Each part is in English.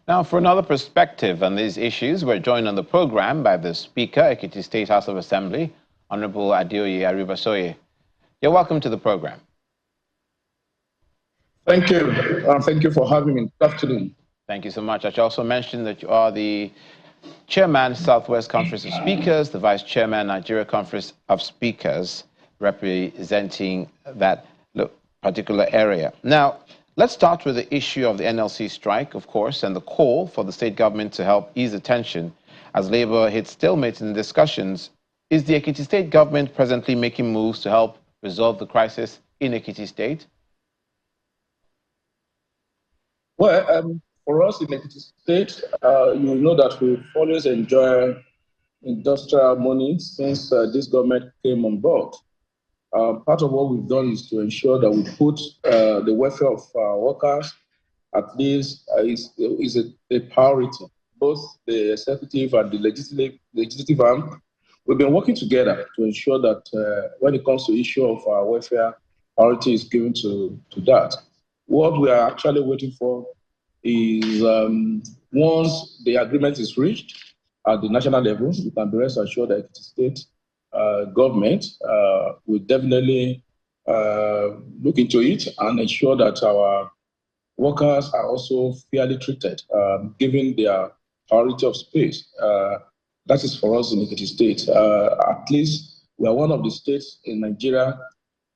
Now, for another perspective on these issues, we're joined on the program by the Speaker, Ekiti State House of Assembly, Honorable Adeoye Aribasoye. You're welcome to the program. Thank you. Thank you for having me. Good afternoon. Thank you so much. I should also mention that you are the Chairman, Southwest Conference of Speakers, the Vice Chairman, Nigeria Conference of Speakers, representing that particular area. Now, let's start with the issue of the NLC strike, of course, and the call for the state government to help ease the tension as Labour hits stalemate in discussions. Is the Ekiti State government presently making moves to help resolve the crisis in Ekiti State? Well, for us in Ekiti State, you know that we've always enjoyed industrial money since this government came on board. Part of what we've done is to ensure that we put the welfare of workers at least is a priority, both the executive and the legislative arm. We've been working together to ensure that when it comes to issue of welfare, priority is given to that. What we are actually waiting for is once the agreement is reached at the national level, we can be rest assured that the state government will definitely look into it and ensure that our workers are also fairly treated, given their priority of space. That is for us in Ekiti State. At least we are one of the states in Nigeria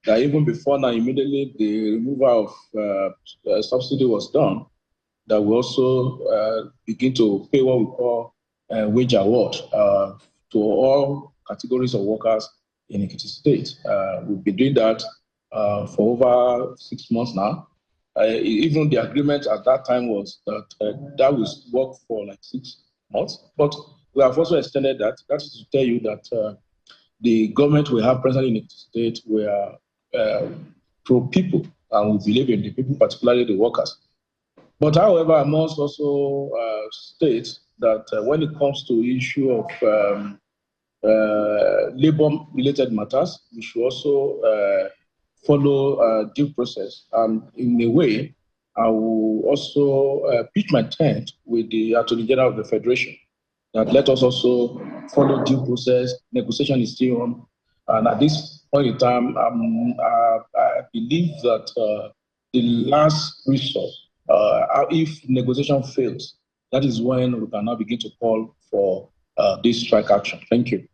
that even before now, immediately the removal of subsidy was done, that we also begin to pay what we call wage award to all categories of workers in Ekiti State. We've been doing that for over 6 months now. Even the agreement at that time was that that will work for like 6 months, but we have also extended that. That is to tell you that the government we have presently in Ekiti State, we are pro-people, and we believe in the people, particularly the workers. But however, I must also state that when it comes to the issue of labor-related matters, we should also follow due process. And in a way, I will also pitch my tent with the Attorney General of the Federation that let us also follow due process. Negotiation is still on. And at this point in time, I believe that the last resort, if negotiation fails, that is when we can now begin to call for this strike action. Thank you.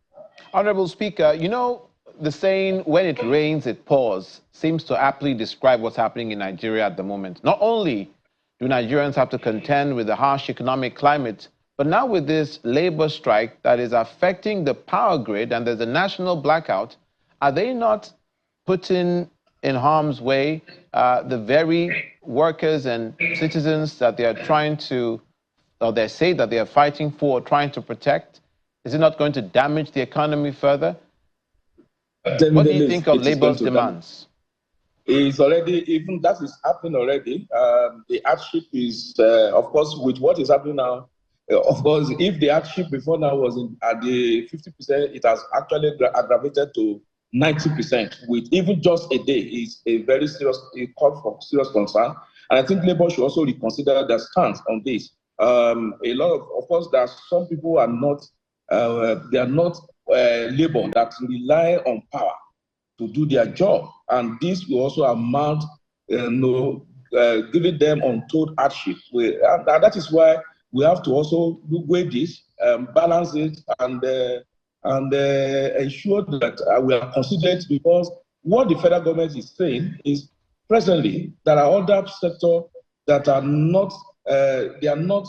Honorable Speaker, you know, the saying, when it rains, it pours, seems to aptly describe what's happening in Nigeria at the moment. Not only do Nigerians have to contend with the harsh economic climate, but now with this labor strike that is affecting the power grid and there's a national blackout, are they not putting in harm's way the very workers and citizens that they are trying to, or they say that they are fighting for or trying to protect? Is it not going to damage the economy further? What do you think of labor's demands? It's already, even that is happening already. The hardship is, of course, with what is happening now, of course, if the hardship before now was at the 50%, it has actually aggravated to 90%, with even just a day is a very serious, a call for serious concern. And I think Labour should also reconsider their stance on this. A lot of course, there are some people who are not, they are not Labour that rely on power to do their job. And this will also amount, giving them untold hardship. And that is why we have to also weigh this, balance it, and ensure that we are considered, because what the federal government is saying is presently there are other sectors that are not, they are not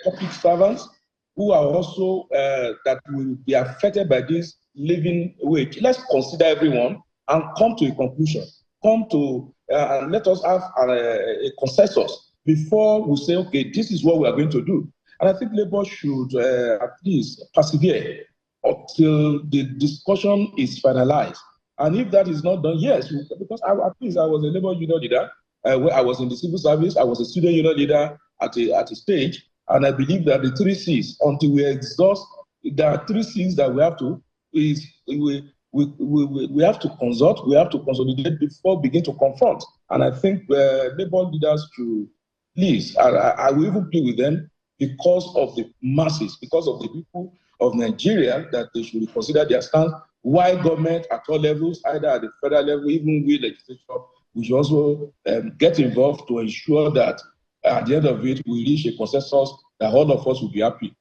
public servants who are also that will be affected by this living wage. Let's consider everyone and come to a conclusion. Come to and let us have a consensus before we say, okay, this is what we are going to do. And I think Labour should at least persevere until the discussion is finalized. And if that is not done, yes, because at least I was a Labour union leader, I was in the civil service, I was a student union leader at a stage, and I believe that the 3 C's, until we exhaust, there are 3 C's that we have to, is we have to consult, we have to consolidate before begin to confront. And I think Labour leaders should please, I will even plead with them, because of the masses, because of the people of Nigeria, that they should reconsider their stance. Why government at all levels, either at the federal level, even we legislature, we should also get involved to ensure that at the end of it, we reach a consensus that all of us will be happy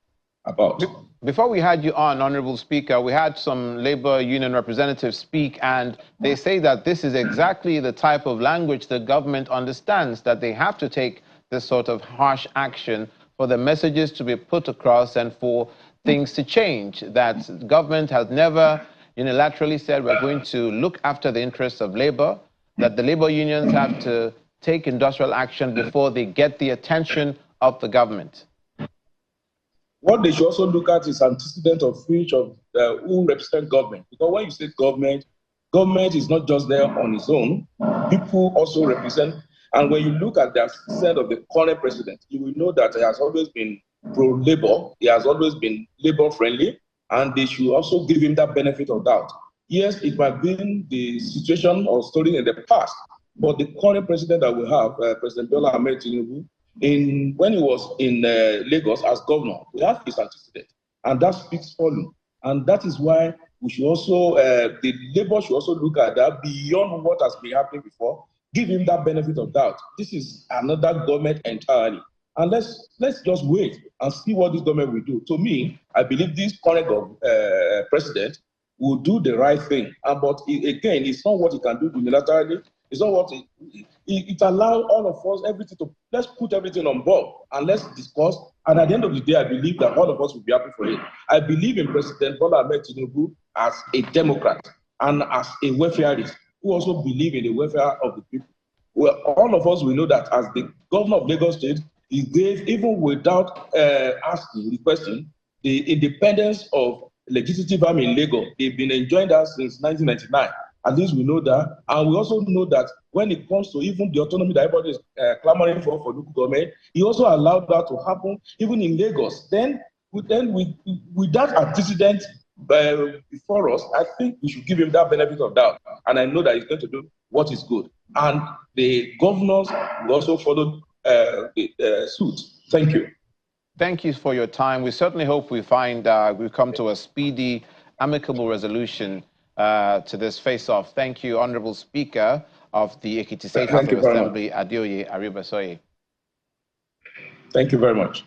about. Before we had you on, Honorable Speaker, we had some labor union representatives speak, and they say that this is exactly the type of language the government understands, that they have to take this sort of harsh action for the messages to be put across and for things to change, that government has never unilaterally said we're going to look after the interests of labor, that the labor unions have to take industrial action before they get the attention of the government. What they should also look at is antecedent of which of who represent government. Because when you say government, government is not just there on its own. People also represent. And when you look at the antecedent of the current president, you will know that he has always been pro-labor. He has always been labor-friendly. And they should also give him that benefit of doubt. Yes, it might be the situation or story in the past, but the current president that we have, President Bola Ahmed Tinubu, when he was in Lagos as governor, we have his antecedent, and that speaks volume. And that is why we should also, the labor should also look at that beyond what has been happening before, give him that benefit of doubt. This is another government entirely. And let's just wait and see what this government will do. To me, I believe this current president will do the right thing. But again, it's not what he can do unilaterally. It's not what it allows all of us, everything to, let's put everything on board and let's discuss. And at the end of the day, I believe that all of us will be happy for it. I believe in President Bola Ahmed Tinubu as a Democrat and as a welfareist who also believe in the welfare of the people. Well, all of us will know that as the governor of Lagos State, he gave, even without asking the question, the independence of legislative army in Lagos. They've been enjoying that since 1999. At least we know that. And we also know that when it comes to even the autonomy that everybody is clamoring for local government, he also allowed that to happen even in Lagos. Then with that antecedent before us, I think we should give him that benefit of doubt. And I know that he's going to do what is good. And the governors will also follow the suit. Thank you. Thank you for your time. We certainly hope we come to a speedy, amicable resolution to this face-off. Thank you, Honorable Speaker of the Ekiti State House of Assembly, Adeoye Aribasoye. Thank you very much.